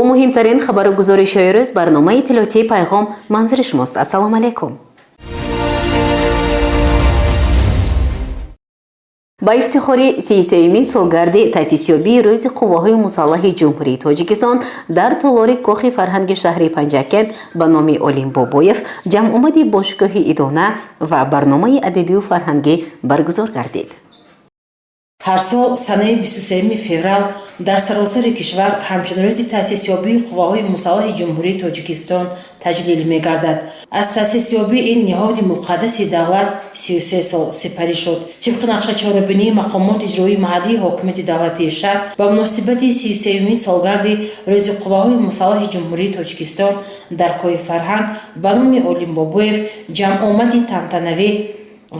бо муҳимтарин хабару гузоришҳои рӯз барномаи иттилоотии пайғом манзили шумост. ассалому алайкум. با افتخاری 33مین سالگرد تأسیسیابی روز قواهای مسلح جمهوری تاجیکستان در تالار کاخ فرهنگ شهر پنجکند به نام علیم بابایف جمع آمدی باشگاه ایدانه و برنامه ادبی و فرهنگی برگزار گردید. هر سال سنه 23 فوریه در سراسر کشور همچون روز تأسیسیابی قواهای مسلح جمهوری تاجیکستان تجلیل می گردد. از تأسیسیابی این نهاد مقدس دولت 33 سال سپری شد. طبق نقشه چهاربینی مقامات اجرایی محلی حاکمیت دولتی شهر با مناسبت 33مین سالگرد روز قواهای مسلح جمهوری تاجیکستان در کاخ فرهنگ به نام علیم بابایف جمع آمدی تنتنوی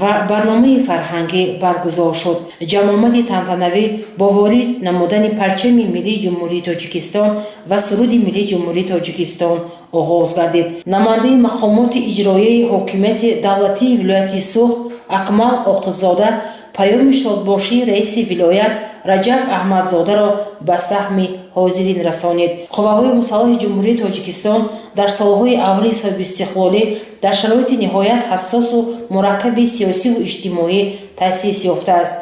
و برنامه فرهنگی برگزار شد. جمع آمد تنتنوی با وارد نمودن پرچم ملی جمهوری تاجیکستان و سرود ملی جمهوری تاجیکستان آغاز گردید. نماینده مقامات اجرایی حاکمیت دولتی ولایت سوخت اکمل عاقلزاده پیام شادباشی رئیس ولایت رجب احمدزاده را به سهم حاضرین رسانید. قواهای مسلح جمهوری تاجیکستان در سالهای اولی صاحب استقلالی در شرایط نهایت حساس و مرکب سیاسی و اجتماعی تأسیس یافته است.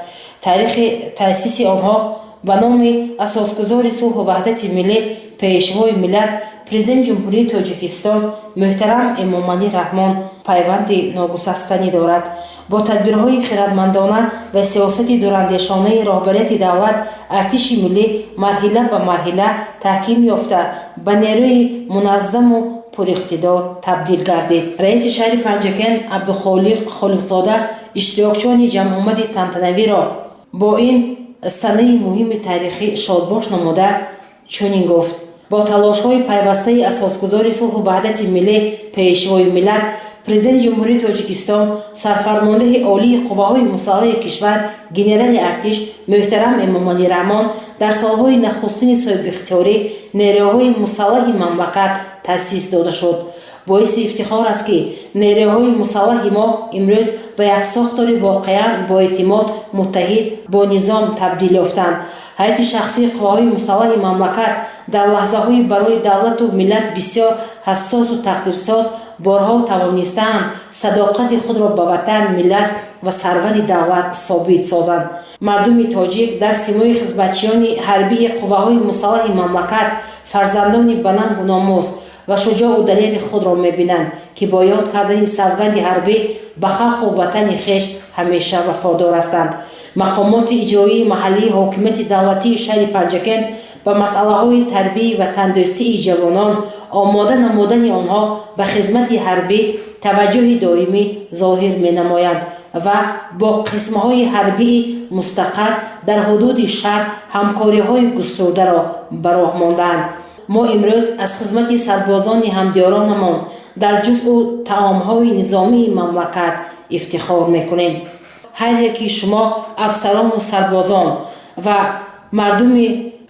تاریخ تأسیس آنها به نام اساسگزار صلح و وحدت ملی پیشوای ملت پرزیدنت جمهوری تاجیکستان محترم امامعلی رحمان پیوند ناگسستنی دارد. با تدبیرهای خردمندانه و سیاست دوراندیشانه رهبریت دولت ارتش ملی مرحله به مرحله تحکیم یافته به نیروی منظم و پراقتدار تبدیل گردید. رئیس شهر پنجکند عبدالخالق خالقزاده اشتراکچیان جمع آمد تنتنوی را با این سنه مهم تاریخی شادباش نموده چنین گفت: با تلاش‌های پیوسته اساسگزار صلح و وحدت ملی پیشوای ملت پرزیدنت جمهوری تاجیکستان سرفرمانده عالی قواهای مسلح کشور گنرال ارتش محترم امامعلی رحمان در سالهای نخستین صاحب اختیاری نیروهای مسلح مملکت تأسیس داده شد. باعث افتخار است که نیروهای مسلح ما امروز به یک ساختار واقعا با اعتماد متحد با نظام تبدیل یافتند. هیئت شخصی قواهای مسلح مملکت در لحظه‌های برای دولت و ملت بسیار حساس و تقدیرساز بارها توانستند صداقت خود را به وطن، ملت و سرور دولت ثابت سازند. مردم تاجیک در سیمای خدمتچیان حربی قواهای مسلح مملکت فرزندان بلند و ناموس و شجاع و دلیر خود را می‌بینند که با یاد کردن سوگند حربی به خلق و وطن خویش همیشه وفادار هستند. مقامات اجرایی محلی حاکمیت دولتی شهر پنجکند به مسئله‌های تربیت و تندرستی جوانان آماده نمودن آنها به خدمت حربی توجه دائمی ظاهر می‌نمایند و با قسم‌های حربی مستقر در حدود شهر همکاری‌های گسترده را به راه ماندند. ما امروز از خدمت سربازان همدیارانمان در جزء طعام‌های نظامی مملکت افتخار می‌کنیم. هر یکی شما افسران و سربازان و مردم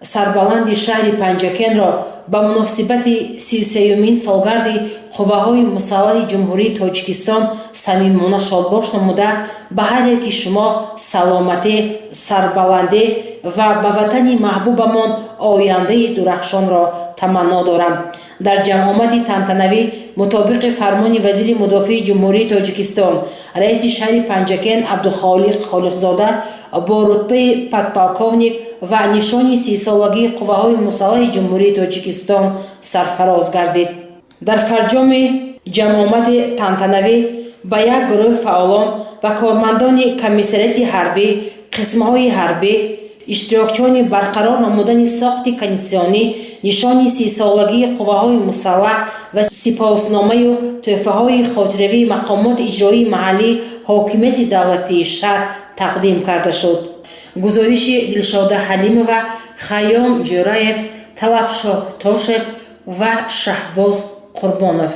سربلند شهر پنجکند را به مناسبت 33مین سالگرد قواهای مسلح جمهوری تاجیکستان صمیمانه شادباش نموده به هر یکی شما سلامتی، سربلندی و به وطن محبوبمان آینده درخشان را تمنا دارم. در جمع آمد تنتنوی مطابق فرمان وزیر مدافع جمهوری تاجیکستان رئیس شهر پنجکند عبدالخالق خالقزاده با رتبه پادپالکوونیک و نشان 30 سالگی قواهای مسلح جمهوری تاجیکستان سرفراز گردید. در فرجام جمع آمد تنتنوی به یک گروه فعالان و کارمندان کمیسریت حربی، قسم‌های حربی، اشتراکچیان برقرار نمودن ساخت کنیسیانی نشان 30 سالگی قواهای مسلح و سپاسنامه و تحفه‌های خاطروی مقامات اجرایی محلی حاکمیت دولتی شهر تقدیم کرده شد. گزارش دلشاده حلیمی و خیام جورایف، طلبشاه تاشف و شهباز قربانوف.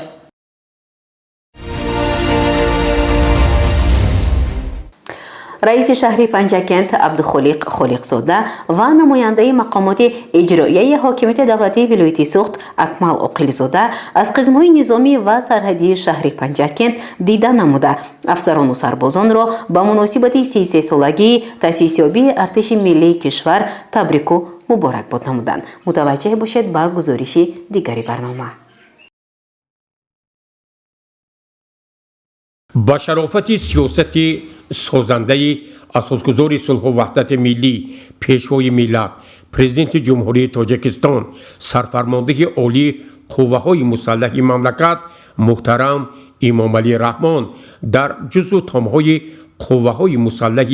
رئیس شهر پنجکند عبدالخالق خالقزاده و نماینده مقامات اجرایی حاکمیت دولتی ولایت سوخت اکمل عاقلزاده از قسم‌های نظامی و سرحدی شهر پنجکند دیدن نموده افسران و سربازان را به مناسبت 33 سالگی تأسیسیابی ارتش ملی کشور تبریک و муборакбод намуданд. мутаваҷҷеҳ бошед ба гузориши дигари барнома. با شرافت سیاست سازنده اساسگزار صلح و وحدت ملی پیشوای ملت پرزیدنت جمهوری تاجیکستان سرفرمانده عالی قوه‌های مسلح مملکت محترم امام علی رحمان در جزو تامهای قوه‌های مسلح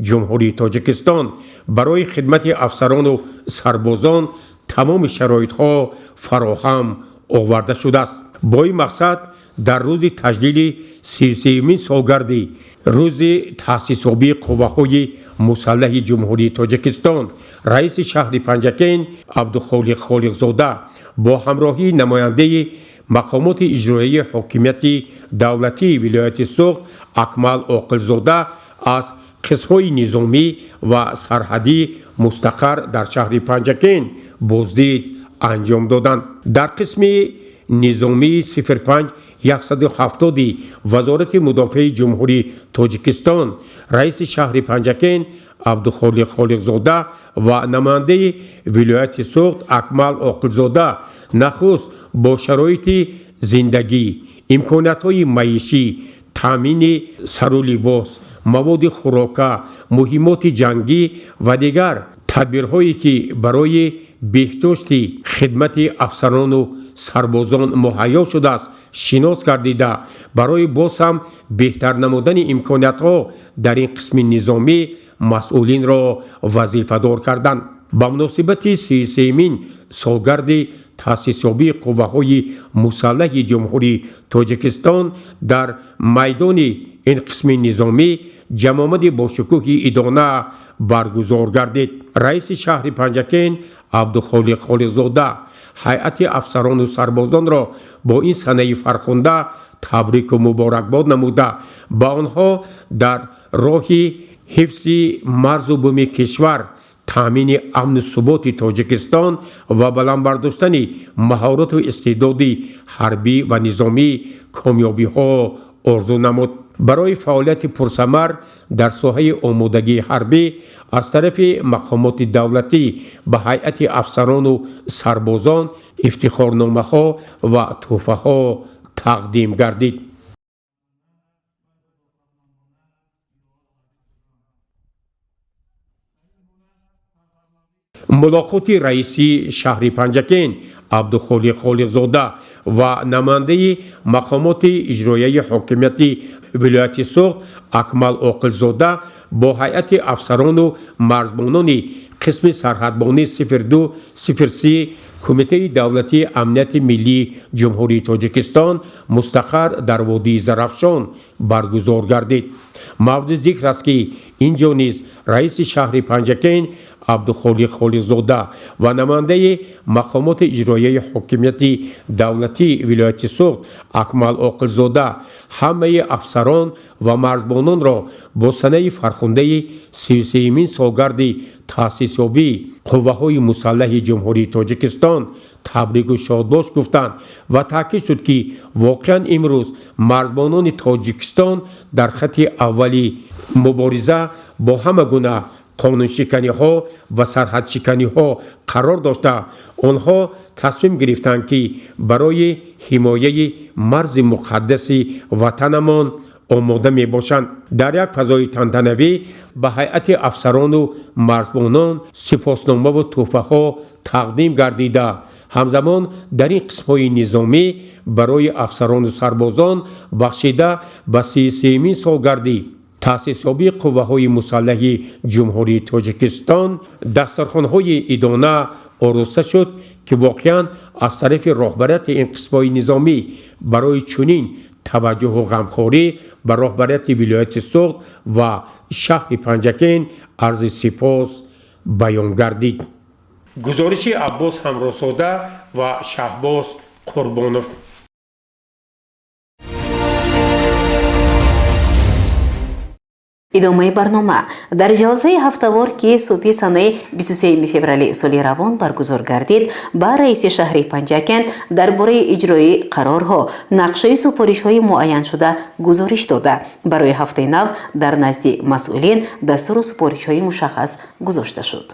جمهوری تاجیکستان برای خدمت افسران و سربازان تمام شرایط‌ها فراهم آورده شده است. با این مقصد در روز تجلیل 33مین سالگرد روز تأسیس‌یابی قوه‌های مسلح جمهوری تاجیکستان رئیس شهر پنجکین عبدالخالق خالقزاده با همراهی نماینده مقامات اجرایی حاکمیت دولتی ولایت سوخت اکمل عاقلزاده از قسم‌های نظامی و سرحدی مستقر در شهر پنجکین بازدید انجام دادند. در قسم نظامی 05170 وزارت مدافع جمهوری تاجیکستان رئیس شهر پنجکین عبدالخالق خالقزاده و نماینده ولایت سوخت اکمل عاقلزاده نخست با شرایط زندگی، امکانات‌های معیشی، تامین سر و لباس، مواد خوراکه، مهمات جنگی و دیگر تدبیرهایی که برای بهداشت خدمت افسران و سربازان مهیا شده است شناس گردیده برای باز هم بهتر نمودن امکانات‌ها در این قسم نظامی مسئولین را وظیفه‌دار کردند. با مناسبت 33مین سالگرد تأسیس‌یابی قوه‌های مسلح جمهوری تاجیکستان در میدان این قسم نظامی جمع‌آمد با شکوه ادانه برگزار گردید. رئیس شهر پنجکین عبدالخالق خالقزاده هیئت افسران و سربازان را با این سنه فرخنده تبریک و مبارکباد نموده با آنها در راه حفظ مرز و بوم کشور، تامین امن و ثبات تاجیکستان و بلند برداشتن مهارت و استعداد حربی و نظامی کامیابی ها آرزو نمود. برای فعالیت پرثمر در ساحه آمادگی حربی از طرف مقامات دولتی به هیئت افسران و سربازان افتخارنامه ها و تحفه ها تقدیم گردید. ملاقات رئیسی شهر پنجکین عبدالخالق خالقزاده و نماینده مقامات اجرایی حاکمیت ولایت سوخت اکمل عاقلزاده با هیئت افسران و مرزبانان قسم سرحدبانی 0203 کمیته دولتی امنیت ملی جمهوری تاجیکستان مستقر در وادی زرافشان برگزار گردید. مورد ذکر است که اینجا نیز رئیس شهر پنجکین عبدالخالق خالقزاده و نماینده مقامات اجرایی حاکمیت دولتی ولایت سوخت اکمل عاقلزاده همه افسران و مرزبانان را با سنه فرخنده 33مین سالگرد تأسیس‌یابی قوه‌های مسلح جمهوری تاجیکستان تبریک و شادباش گفتند و تاکید شد که واقعا امروز مرزبانان تاجیکستان در خط اولی مبارزه با همه گونه قانون شکنی ها و سرحد شکنی ها قرار داشته آنها تصمیم گرفتند که برای حمایه مرز مقدس وطنمان آماده می باشند. در یک فضای تنتنوی به هیئت افسران و مرزبانان سپاسنامه و تحفه ها تقدیم گردیده همزمان در این قسم های نظامی برای افسران و سربازان بخشیده به 33مین سالگرد تأسیس‌یابی قوه‌های مسلح جمهوری تاجیکستان دسترخوان‌های ادانه آراسته شد که واقعاً از طرف رهبریت این قسم‌های نظامی برای چنین توجه و غمخواری به رهبریت ولایت سوخت و شهر پنجکین عرض سپاس بیان گردید. گزارش عباس همراساده و شهباز قربانوف. идомаи барнома дар ҷалсаи ҳафтавор ки субҳи санаи 23 феврали соли равон баргузор гардид ба раиси шаҳри панҷакент дар бораи иҷрои қарорҳо нақшаи супоришҳои муайяншуда гузориш дода барои ҳафтаи нав дар назди масъулин дастуру супоришҳои мушаххас гузошта шуд.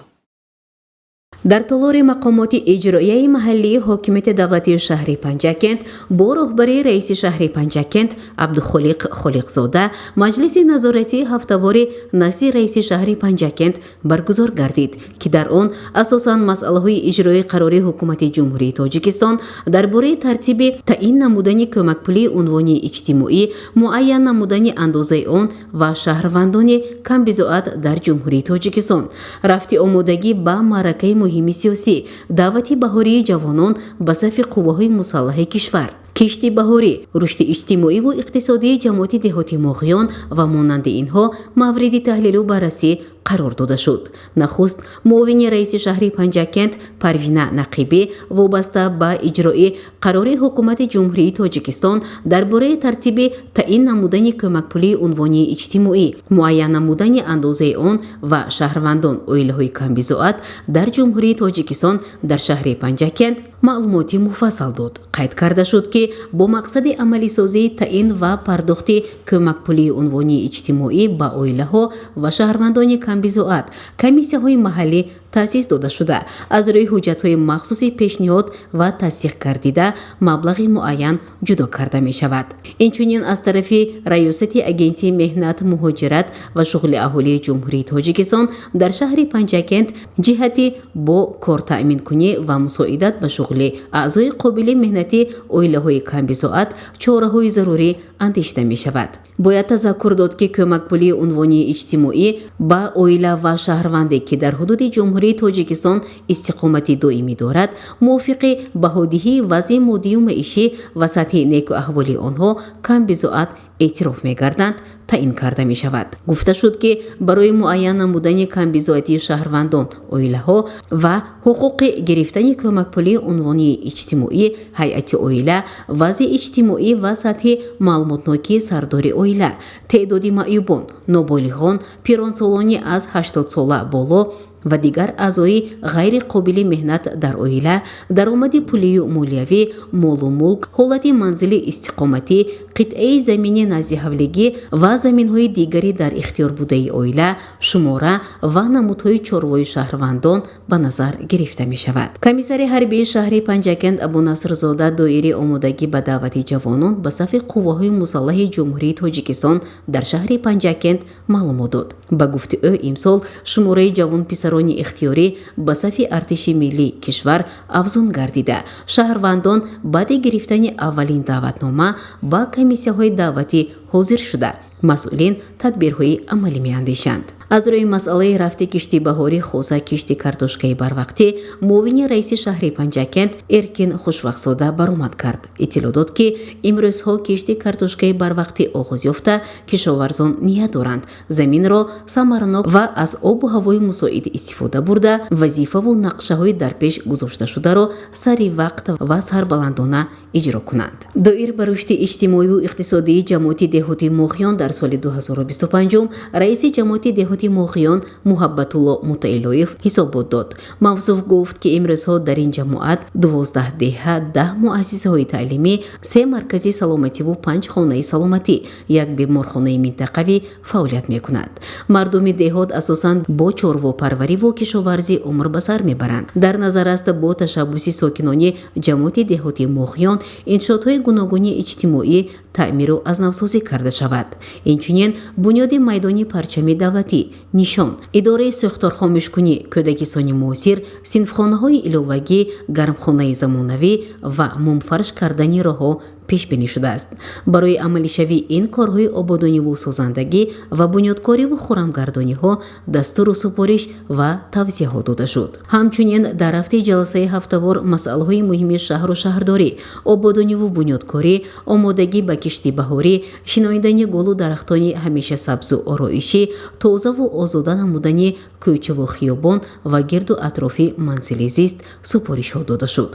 дар толори мақомоти иҷроияи маҳаллии ҳокимияти давлатии шаҳри Панҷакент бо роҳбарии раиси шаҳри Панҷакент Абдухолиқ Холиқзода маҷлиси назоратии ҳафтавори назди раиси шаҳри Панҷакент баргузор гардид, ки дар он асосан масъалаҳои иҷроии қарори ҳукумати ҷумҳурии Тоҷикистон дар бораи тартиби таъин намудани кӯмакпулии унвони иҷтимоӣ, муайян намудани андозаи он ва шаҳрвандони камбизоат дар ҷумҳурии Тоҷикистон, рафти омодагӣ ба маъракаи муҳими сиёсӣ, даъвати баҳории ҷавонон ба сафи қувваҳои мусаллаҳаи кишвар, кишти баҳорӣ, рушди иҷтимоиву иқтисодии ҷамоати деҳоти Моғиён ва монанди инҳо мавриди таҳлилу баррасӣ қарор дода шуд. Нахуст муовини раиси шаҳри Панҷакент Парвина Нақибӣ вобаста ба иҷрои қарори ҳукумати ҷумҳурии Тоҷикистон дар бораи тартиби таъин намудани кӯмакпулии унвони иҷтимоӣ, муайян намудани андозаи он ва шаҳрвандон оилаҳои камбизоат дар ҷумҳурии Тоҷикистон дар шаҳри Панҷакент маълумоти муфассал дод. Қайд карда шуд, ки бо мақсади амалисозии таъин ва пардохти кӯмакпулии унвони иҷтимоӣ ба оилаҳо ва шаҳрвандони камбизоат комиссияҳои маҳаллӣ таъсис дода шуда, аз рӯи ҳуҷҷатҳои махсуси пешниҳод ва тасдиқ гардида маблағи муайян ҷудо карда мешавад. Инчунин аз тарафи раёсати агентии меҳнат, муҳоҷират ва шуғли аҳолии ҷумҳурии Тоҷикистон дар шаҳри Панҷакент ҷиҳати бо кортаъминкунӣ ва мусоидат ба шуғли аъзои қобили меҳнати оилаҳои камбизоат чораҳои зарурӣ андешида мешавад. Бояд тазаккур дод, ки кӯмакпулии унвони иҷтимоӣ ба оила ва шаҳрванде, ки дар ҳудуди ҷумҳурии Тоҷикистон истиқомати доимӣ дорад, мувофиқи баҳодиҳии вазъи моддию маишӣ ва сатҳи неку аҳволи онҳо камбизоат эътироф мегарданд, таъин карда мешавад. Гуфта шуд, ки барои муайян намудани камбизоатии шаҳрвандон, оилаҳо ва ҳуқуқи гирифтани кӯмакпулии унвони иҷтимоӣ, ҳайати оила, вазъи иҷтимоӣ ва сатҳи маълумотнокии сардори оила, теъдоди маъюбон, ноболиғон, пиронсолони аз 80 сола боло ва дигар аъзои ғайри қобили меҳнат дар оила, даромади пулию молиявӣ, молу мулк, ҳолати манзили истиқоматӣ, қитъаи замини назди ҳавлигӣ ва заминҳои дигари дар ихтиёр будаи оила, шумора ва намудҳои чорвои шаҳрвандон ба назар гирифта мешавад. Комиссари ҳарбии шаҳри Панҷакент Абунасрзода доири омодагӣ ба даъвати ҷавонон ба сафи қувваҳои мусаллаҳи ҷумҳурии Тоҷикистон дар шаҳри Панҷакент маълумот дод. Ба гуфти ӯ, имсол шумораи ҷавонписарони ихтиёрӣ ба сафи артиши миллии кишвар афзун гардида, шаҳрвандон баъди гирифтани аввалин даъватнома ба комиссияҳои даъватӣ ҳозир шуда, масъулин тадбирҳои амалӣ меандешанд. аз рӯи масъалаи рафти кишти баҳорӣ, хоса кишти картошкаи барвақтӣ, муовини раиси шаҳри Панҷакент Эркин Хушвақтзода баромад кард. Иттилоъ дод, ки имрӯзҳо кишти картошкаи барвақтӣ оғоз ёфта, кишоварзон ният доранд заминро самаранок ва аз обу ҳавои мусоид истифода бурда, вазифаву нақшаҳои дар пеш гузошташударо сари вақт ва сарбаландона иҷро кунанд. доир ба рушди иҷтимоиву иқтисодии ҷамоати деҳоти Моғиён дар соли 2025 раиси ҷамоати деҳоти Моғиён Муҳаббатулло Мутаилоев ҳисобот дод. Мавзӯъ гуфт, ки имрӯзҳо дар ин ҷамоат 12 деҳа, 10 муассисаҳои таълимӣ, 3 маркази саломативу 5 хонаи саломатӣ, 1 беморхонаи минтақавӣ фаъолият мекунад. Мардуми деҳот асосан бо чорвопарвариву кишоварзӣ умр ба сар мебаранд. дар назар аст бо ташаббуси сокинони ҷамоати деҳоти Моғиён иншоотҳои гуногуни иҷтимоӣ таъмиру азнавсозӣ карда шавад. Инчунин бунёди майдони парчами давлатӣ, нишон, идораи сӯхторхомӯшкунӣ, кӯдакистони муосир, синфхонаҳои иловагӣ, гармхонаи замонавӣ ва мумфарш кардани роҳҳо пешбинӣ шудааст. барои амалишавии ин корҳои ободониву созандагӣ ва бунёдкориву хӯрамгардониҳо дастуру супориш ва тавзеҳо дода шуд. ҳамчунин дар рафти ҷаласаи ҳафтавор масъалаҳои муҳими шаҳру шаҳрдорӣ, ободониву бунёдкорӣ, омодагӣ ба кишти баҳорӣ, шиноидани голу дарахтони ҳамеша сабзу ороишӣ, тозаву озода намудани кӯчаву хиёбон ва гирду атрофи манзили зист супоришҳо дода шуд.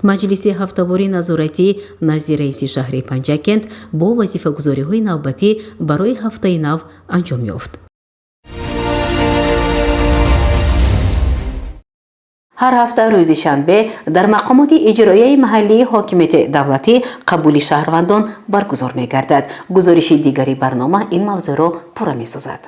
маҷлиси ҳафтавори назоратӣ назди раиси шаҳри Панҷакент бо вазифагузориҳои навбатӣ барои ҳафтаи нав анҷом ёфт. ҳар ҳафта рӯзи шанбе дар мақомоти иҷроияи маҳаллии ҳокимияти давлатӣ қабули шаҳрвандон баргузор мегардад. гузориши дигари барнома ин мавзӯъро пурра месозад.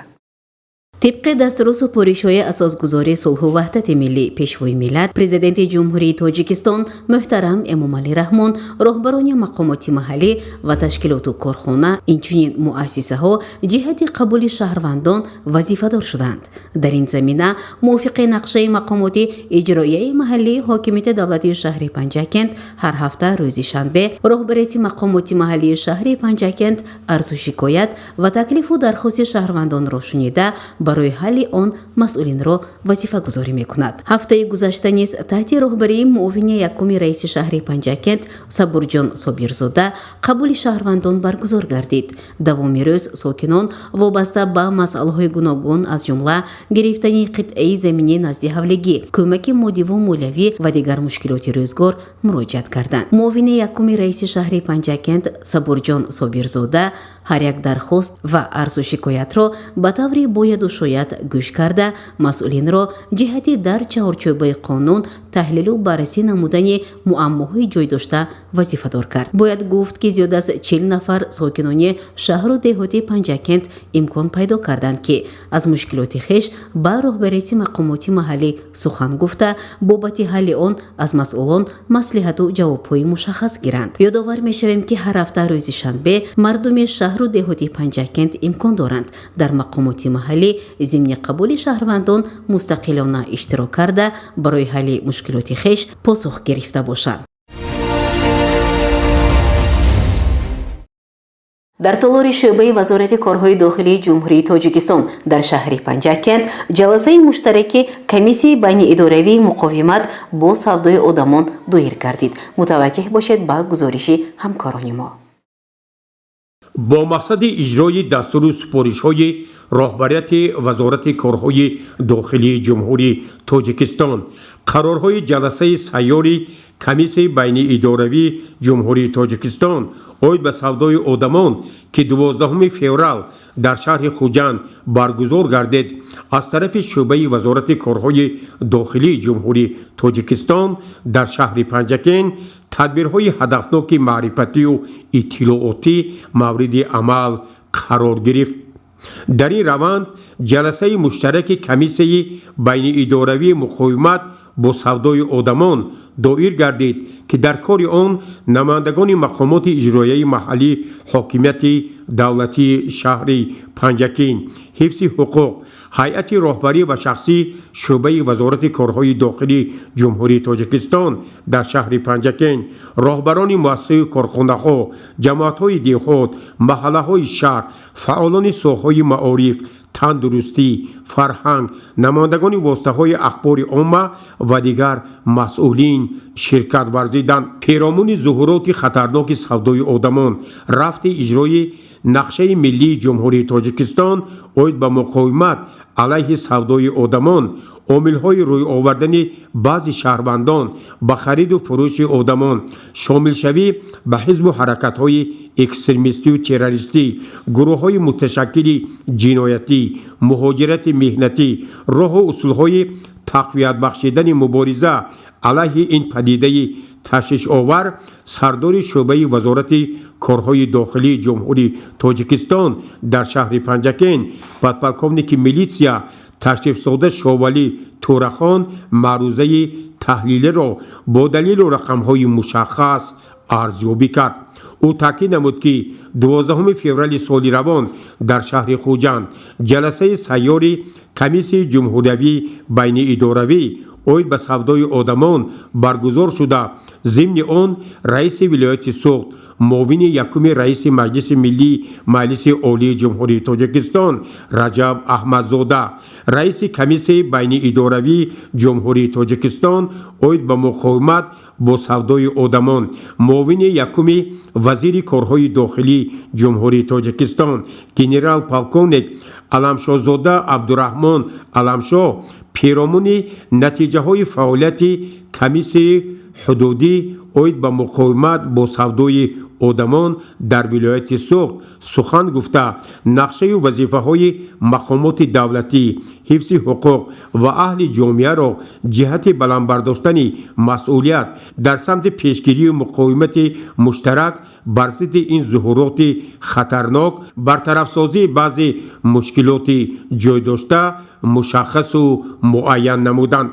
طبق دستور سپارش‌های اساسگذاری صلح و وحدت ملی پیشوای ملت، پرزیدنت جمهوری تاجیکستان محترم امامعلی رحمان، راهبران مقامات محلی و تشکیلات کارخانه اینچنین مؤسسه‌ها جهت قبول شهروندان وظیفه‌دار شدند. در این زمینه موافق نقشه مقامات اجرایی محلی حاکمیت دولتی شهر پنجکند هر هفته روز شنبه راهبریت مقامات محلی شهر پنجکند عرض و شکایت و تکلیف و درخواست شهروندان را شنیده برای حل آن مسئولین را وظیفه گذاری می کند. هفته گذشته نیز تحت راهبری معاون یکم رئیس شهر پنجکند صبورجان صابرزاده قبول شهروندان برگزار گردید. دوام روز ساکنان وابسته به مسائل گوناگون از جمله گرفتن قطعه زمینی نزد حولگی، کمک مادی و مولوی و دیگر مشکلات روزگار مراجعت کردند. معاون یکم رئیس شهر پنجکند صبورجان صابرزاده هر یک درخواست و عرض و شکایت را به طوری باید و شاید گوش کرده مسئولین را جهتی در چهارچوب قانون تحلیل و بررسی نمودن معماهای جای داشته وظیفه دار کرد. باید گفت که زیاد از 40 نفر ساکنان شهر و دهات پنجکند امکان پیدا کردند که از مشکلات خویش با راهبری مقامات محلی سخن گفته بابت حل آن از مسئولان مصلحت و جوابهای مشخص گیرند. یادآور می‌شویم که هر هفته روز شنبه مردم شهر و دهات پنجکند امکان دارند در مقامات محلی ضمن قبول شهروندان مستقلانه اشتراک کرده برای حل مشکلات خویش پاسخ گرفته باشند. در تالار شعبه وزارت کارهای داخلی جمهوری تاجیکستان در شهر پنجکند جلسه مشترک کمیسیون بین اداروی مقاومت با سودای آدمان دایر گردید. متوجه باشید به گزارش همکاران ما. با مقصد اجرای دستور و سپارش‌های راهبریت وزارت کارهای داخلی جمهوری تاجیکستان، قرارهای جلسه سیاری کمیسیون بین اداروی جمهوری تاجیکستان اوید به سودای آدمان که 12 فوریه در شهر خوجند برگزار گردید از طرف شعبه وزارت کارهای داخلی جمهوری تاجیکستان در شهر پنجکند تدبیرهای هدفناک معرفتی و اطلاعاتی مورد عمل قرار گرفت. در این روند جلسه مشترک کمیسیون بین اداروی مقاومت با سودای آدمان دایر گردید که در کار آن نمایندگان مقامات اجرایی محلی حاکمیت دولتی شهر پنجکند، حفظ حقوق، هیئت راهبری و شخصی شعبه وزارت کارهای داخلی جمهوری تاجیکستان در شهر پنجکند، راهبران مؤسسه کارخانه‌ها، جماعت‌های دهات، محله‌های شهر، فعالان ساحه‌های معارف، تندرستی، فرهنگ، نمایندگان واسطه‌های اخبار عامه و دیگر مسئولین شرکت ورزیدند. پیرامون ظهورات خطرناک سودای آدمان، رفت اجرای نقشه ملی جمهوری تاجیکستان اوید به مقاومت علیه سودای آدمان، عامل‌های روی آوردن بعضی شهروندان به خرید و فروش آدمان، شامل شوی به حزب و حرکت‌های اکستریمیستی و تروریستی، گروه‌های متشکل جنایتی، مهاجرت مهنتی، راه و اصول‌های تقویت بخشیدن مبارزه علیه این پدیده تشویش آور سردار شعبه وزارت کارهای داخلی جمهوری تاجیکستان در شهر پنجکند پدپلکونیک میلیسیا تشریف ساده شاولی تورخان معروضه تحلیل را با دلیل و رقم‌های مشخص ارزیابی کرد. او تاکید نمود که 12 فوریه سال روان در شهر خوجند جلسه سیاری کمیسیون جمهوری بین اداروی اوید به سودای آدمان برگزار شده. ضمن آن رئیس ولایت سوخت، معاون یکم رئیس مجلس ملی مجلس عالی جمهوری تاجیکستان رجب احمدزاده، رئیس کمیسیون بین اداروی جمهوری تاجیکستان اوید به مقاومت با سودای آدمان، معاون یکم وزیر کارهای داخلی جمهوری تاجیکستان گنرال پالکونیک علمشاهزاده عبدالرحمن علمشاه پیرامون نتیجه های فعالیت کمیسیون حدودی оид ба муқовимат бо савдои одамон дар вилояти суғд сухан гуфта нақшаю вазифаҳои мақомоти давлатӣ ҳифзи ҳуқуқ ва аҳли ҷомеаро ҷиҳати баландбардоштани масъулият дар самти пешгирию муқовимати муштарак бар зидди ин зуҳуроти хатарнок бартарафсозии баъзе мушкилоти ҷойдошта мушаххасу муайян намуданд.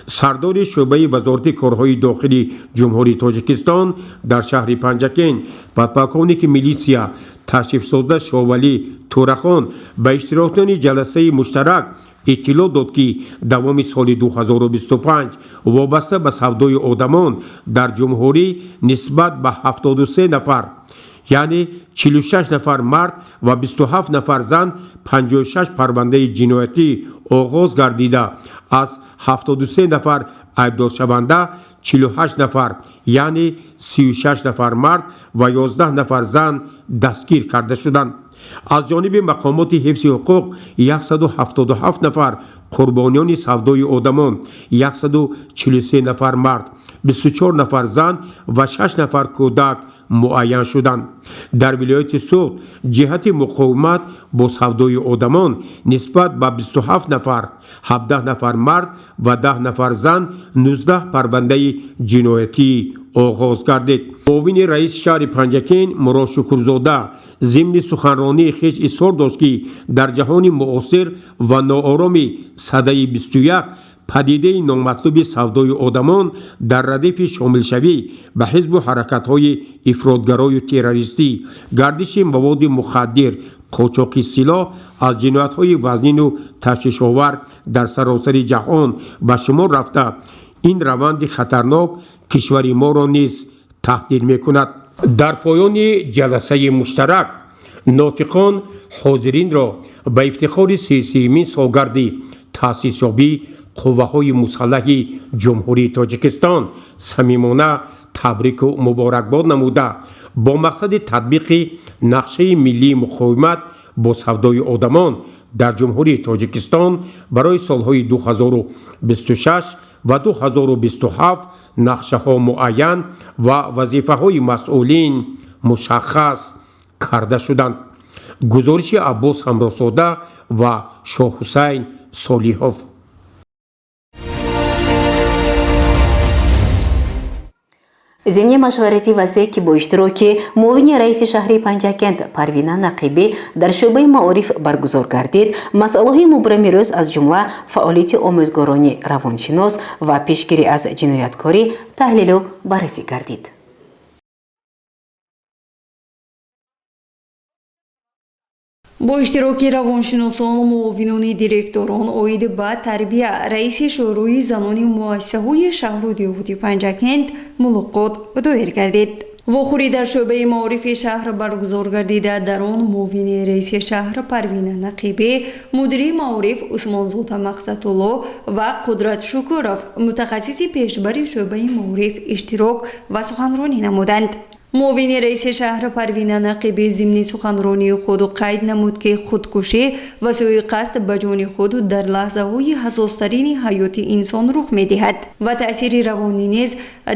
сардори шӯъбаи вазорати корҳои дохили ҷумҳурии Тоҷикистон дар шаҳри Панҷакен подполковники милитсия ташрифсозда Шовали Турахон ба иштирокчиёни ҷаласаи муштарак иттилоъ дод ки давоми соли 2025 вобаста ба савдои одамон дар ҷумҳурӣ нисбат ба 73 нафар яъне 46 нафар мард ва 27 нафар зан 56 парвандаи ҷиноятӣ оғоз гардида аз 73 нафар айбдоршаванда 48 нафар яъне 36 нафар мард ва 11 нафар зан дастгир карда шуданд. аз ҷониби мақомоти ҳифзи ҳуқуқ 177 нафар қурбониёни савдои одамон 143 нафар мард 24 нафар зан ва 6 нафар кӯдак муайян шуданд. дар вилояти суғд ҷиҳати муқовимат бо савдои одамон нисбат ба 27 нафар 17 нафар мард ва 10 нафар зан 19 парвандаи ҷиноятӣ оғоз гардид. муовини раиси шаҳри Панҷакен Мурод Шукрзода зимни суханронии хеш изҳор дошт ки дар ҷаҳони муосир ва ноороми садаи 21 падидаи номатлуби савдои одамон дар радифи шомилшавӣ ба ҳизбу ҳаракатҳои ифротгарою террористӣ гардиши маводи мухаддир қочоқи силоҳ аз ҷиноятҳои вазнину ташвишовар дар саросари ҷаҳон ба шумор рафта ин раванди хатарнок кишвари моро низ таҳдид мекунад. дар поёни ҷаласаи муштарак нотиқон ҳозиринро ба ифтихори 33-мин солгарди таъсисёбии қувваҳои мусаллаҳи ҷумҳурии Тоҷикистон самимона табрику муборакбод намуда бо мақсади татбиқи нақшаи миллии муқовимат бо савдои одамон дар ҷумҳурии Тоҷикистон барои солҳои 2026 ва 2027 нақшаҳо муайян ва вазифаҳои масъулин мушаххас карда шуданд. гузориши Аббос Ҳамросода ва Шоҳҳусайн Солиҳов. зимни машварати васеъ ки бо иштироки муовини раиси шаҳри Панҷакент Парвина Нақибӣ дар шӯъбаи маориф баргузор гардид, масъалаҳои мубрамирӯз аз ҷумла фаъолияти омӯзгорони равоншинос ва пешгирӣ аз ҷинояткорӣ таҳлилу баррасӣ гардид. бо иштироки равоншиносон муовинони директорон оид ба тарбия раиси шӯрои занони муассисаҳои шаҳру диёвоти Панҷакент мулоқот доир гардид. вохӯрӣ дар шӯъбаи маорифи шаҳр баргузор гардида дар он муовини раиси шаҳр Парвина Нақибӣ, мудири маориф Усмонзода Мақсатулло ва Қудрат Шукуров мутахассиси пешбари шӯъбаи маориф иштирок ва суханронӣ намуданд. муовини раиси шаҳр Парвина Нақибӣ зимни суханронии худ қайд намуд ки худкушӣ ва сӯи-қасд ба ҷони худ дар лаҳзаҳои ҳассостарини ҳаёти инсон рух медиҳад ва таъсири равонӣ низ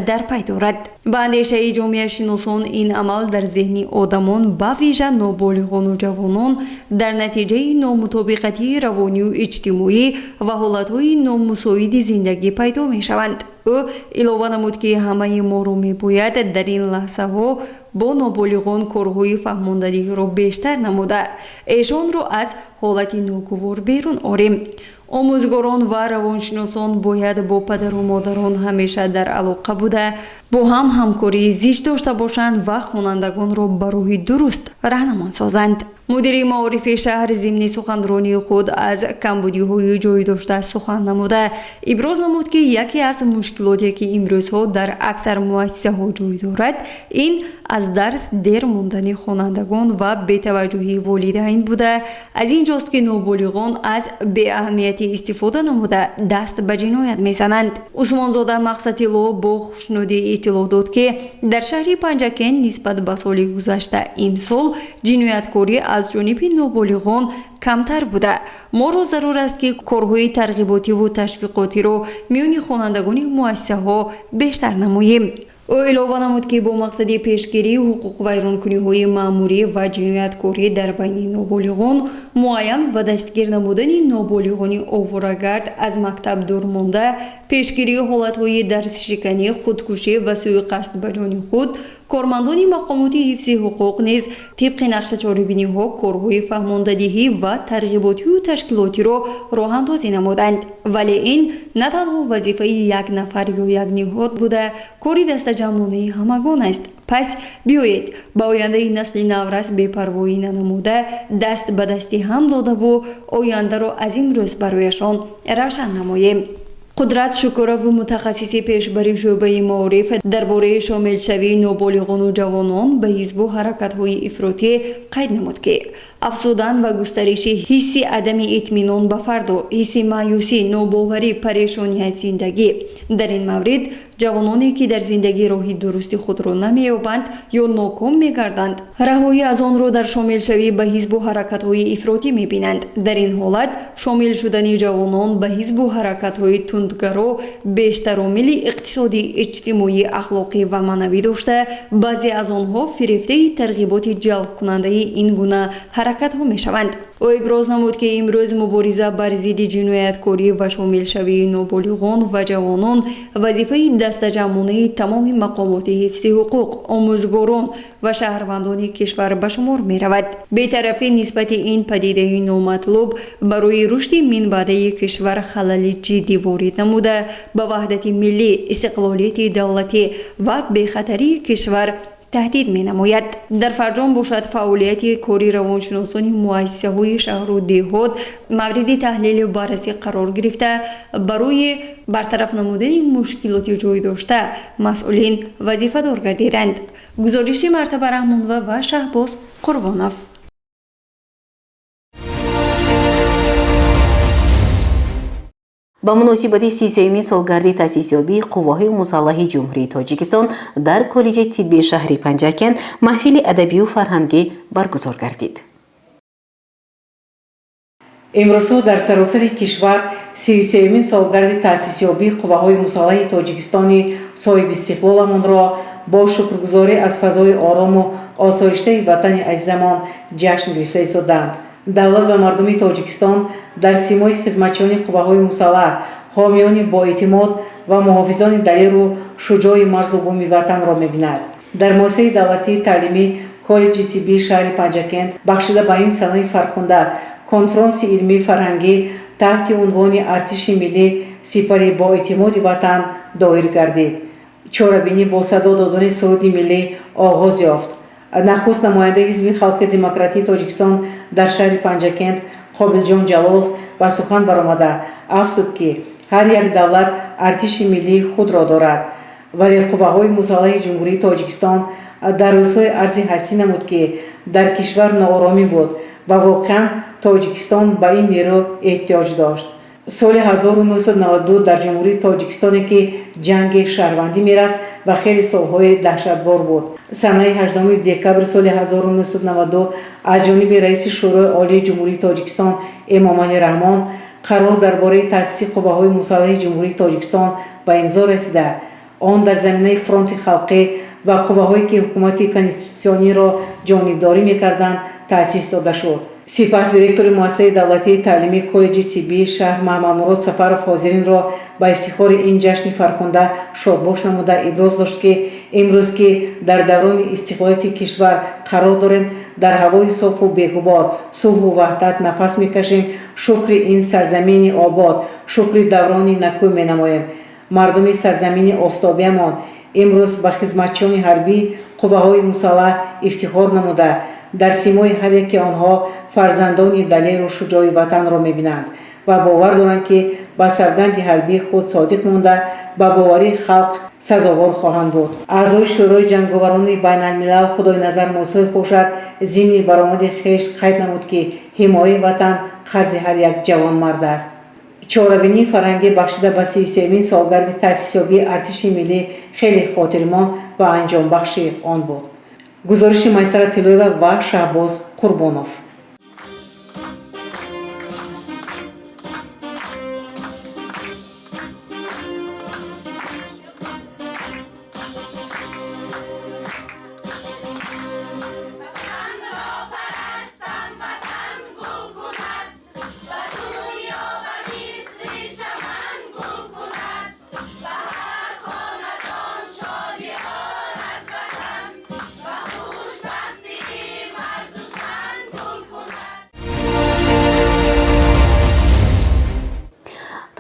дар пай дорад. ба андешаи ҷомеашиносон ин амал дар зеҳни одамон ба вижа ноболиғону ҷавонон дар натиҷаи номутобиқатии равонию иҷтимоӣ ва ҳолатҳои номусоиди зиндагӣ пайдо мешаванд. ӯ илова намуд ки ҳамаи моро мебояд дар ин лаҳзаҳо бо ноболиғон корҳои фаҳмондагиро бештар намуда эшонро аз ҳолати ногувор берун орем. омӯзгорон ва равоншиносон бояд бо падару модарон ҳамеша дар алоқа буда бо ҳам ҳамкории зист дошта бошанд ва хонандагонро ба роҳи дуруст раҳнамон созанд. мудири маорифи шаҳр зимни суханронии худ аз камбудиҳои ҷойдошта сухан намуда иброз намуд ки яке аз мушкилоте ки имрӯзҳо дар аксар муассисаҳо ҷой дорад ин аз дарс дер мондани хонандагон ва бетаваҷҷӯҳии волидайн буда аз ин ҷост ки ноболиғон аз беаҳамияти истифода намуда даст ба ҷиноят мезананд. Усмонзода Мақсатилло бо хушнудӣ иттилоъ дод ки дар шаҳри Панҷакен нисбат ба соли гузашта имсол ҷинояткорӣ аз ҷониби ноболиғон камтар буда моро зарур аст ки корҳои тарғиботиву ташвиқотиро миёни хонандагони муассисаҳо бештар намоем. ӯ илова намуд ки бо мақсади пешгирии ҳуқуқвайронкуниҳои маъмурӣ ва ҷинояткорӣ дар байни ноболиғон муайян ва дастгир намудани ноболиғони оворагард аз мактаб дур монда, пешгирии ҳолатҳои дарсшиканӣ, худкушӣ ва сӯйқасд ба ҷони худ, кормандони мақомоти ҳифзи ҳуқуқ низ тибқи нақшачорибиниҳо корҳои фаҳмондадиҳӣ ва тарғиботию ташкилотиро роҳандозӣ намуданд. вале ин на танҳо вазифаи як нафар ё як ниҳод буда кори дастаҷамъонаи ҳамагон аст. пас биёед ба ояндаи насли наврас бепарвоӣ нанамуда даст ба дасти ҳам додаву ояндаро аз имрӯз барояшон равшан намоем. қудрат Шукурову, мутахассиси пешбари шӯъбаи маориф дар бораи шомилшавии ноболиғону ҷавонон ба ҳизбу ҳаракатҳои ифротӣ қайд намуд ки афзудан ва густариши ҳисси адами итминон ба фарду, ҳисси маъюсӣ, нобоварӣ, парешонӣ аз зиндагӣ. дар ин маврид ҷавононе ки дар зиндагӣ роҳи дурусти худро намеёбанд ё ноком мегарданд, раҳоӣ аз онро дар шомилшавӣ ба ҳизбу ҳаракатҳои ифротӣ мебинанд. дар ин ҳолат шомил шудани ҷавонон ба ҳизбу ҳаракатҳои тундгаро бештар омили иқтисодӣ, иҷтимоӣ, ахлоқӣ ва маънавӣ дошта, баъзе аз онҳо фирифтаи тарғиботи ҷалбкунандаи ин гуна ҳаракатҳо мешаванд. ӯ иброз намуд ки имрӯз мубориза бар зидди ҷинояткорӣ ва шомилшавии ноболиғон ва ҷавонон вазифаи дастаҷамъонаи тамоми мақомоти ҳифзи ҳуқуқ, омӯзгорон ва шаҳрвандони кишвар ба шумор меравад. бетарафӣ нисбати ин падидаи номатлуб барои рушди минбаъдаи кишвар халали ҷиддӣ ворид намуда ба ваҳдати миллӣ, истиқлолияти давлатӣ ва бехатарии кишвар таҳдид менамояд. дар фарҷом бошад фаъолияти кори равоншиносони муассисаҳои шаҳру деҳот мавриди таҳлилу баррасӣ қарор гирифта, барои бартараф намудани мушкилоти ҷойдошта масъулин вазифадор гардиданд. гузориши Мартаба Раҳмонова ва Шаҳбоз Қурбонов. ба муносибати 33-юмин солгарди таъсисёбии Қувваҳои Мусаллаҳи Ҷумҳурии Тоҷикистон дар коллеҷи тиббии шаҳри Панҷакент маҳфили адабию фарҳангӣ баргузор гардид. имрӯзҳо дар саросари кишвар 33-юмин солгарди таъсисёбии Қувваҳои Мусаллаҳи Тоҷикистони соҳиби истиқлоламонро бо шукргузорӣ аз фазои орому осоиштаи ватани азизамон ҷашн гирифта истоданд. давлат ва мардуми Тоҷикистон дар симои хизматчиёни Қувваҳои Мусаллаҳ, ҳомиёни боэътимод ва муҳофизони далеру шуҷои марзу буми ватанро мебинад. дар муассисаи давлатии таълимӣ коллеҷи тиббии шаҳри Панҷакент бахшида ба ин санаи фархунда конфронси илмии фарҳангӣ таҳти унвони артиши миллӣ сипари боэътимоди ватан доир гардид. чорабинӣ бо садо додани суруди миллӣ оғоз ёфт. нахуст намояндаи ҳизби халқи демократии Тоҷикистон дар шаҳри Панҷакент Қобилҷон Ҷалолов ба сухан баромада афзуд ки ҳар як давлат артиши миллии худро дорад, вале Қувваҳои Мусаллаҳи Ҷумҳурии Тоҷикистон дар рӯзҳои арзи ҳастӣ намуд ки дар кишвар нооромӣ буд ва воқеан Тоҷикистон ба ин нерӯ эҳтиёҷ дошт. соли 1992 дар Ҷумҳурии Тоҷикистоне ки ҷанги шаҳрвандӣ мерафт ва хеле солҳои даҳшатбор буд. санаи 8 декабри соли 1992 аз ҷониби раиси шӯрои олии Ҷумҳурии Тоҷикистон Эмомалӣ Раҳмон қарор дар бораи таъсиси Қувваҳои Мусаллаҳи Ҷумҳурии Тоҷикистон ба имзо расида. он дар заминаи фронти халқӣ ва қувваҳое ки ҳукумати конститутсиониро ҷонибдорӣ мекарданд таъсис дода шуд. сипас директори муассисаи давлатии таълимии коллеҷи тиббии шаҳр Маҳмадмурод Сафаров ҳозиринро ба ифтихори ин ҷашни фархунда шодбош намуда иброз дошт ки имрӯз ки дар даврони истиқлолияти кишвар қарор дорем, дар ҳавои софу беғубор сулҳу ваҳдат нафас мекашем, шукри ин сарзамини обод, шукри даврони накӯ менамоем. мардуми сарзамини офтобиямон имрӯз ба хизматчиёни ҳарбии Қувваҳои Мусаллаҳ ифтихор намуда дар симои ҳар яки онҳо фарзандони далеру шуҷои ватанро мебинанд ва бовар доранд ки ба савганди ҳарбии худ содиқ монда ба боварии халқ сазовор хоҳанд буд. аъзои шӯрои ҷанговарони байналмилал Худойназар Мусои Хушад зимни баромади хеш қайд намуд ки ҳимояи ватан қарзи ҳар як ҷавонмард аст. чорабинии фарҳангӣ бахшида ба 33-юмин солгарди таъсисёбии артиши миллӣ хеле хотирмон ва анҷомбахши он буд. гузориши Майсара Тилоева ва Шаҳбоз Қурбонов.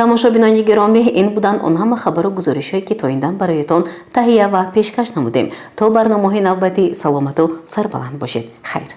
тамошобинони гиромӣ, ин буданд он ҳама хабару гузоришҳое ки то индан бароятон таҳия ва пешкаш намудем. То барномаҳои навбатӣ саломату сарбаланд бошед. Хайр.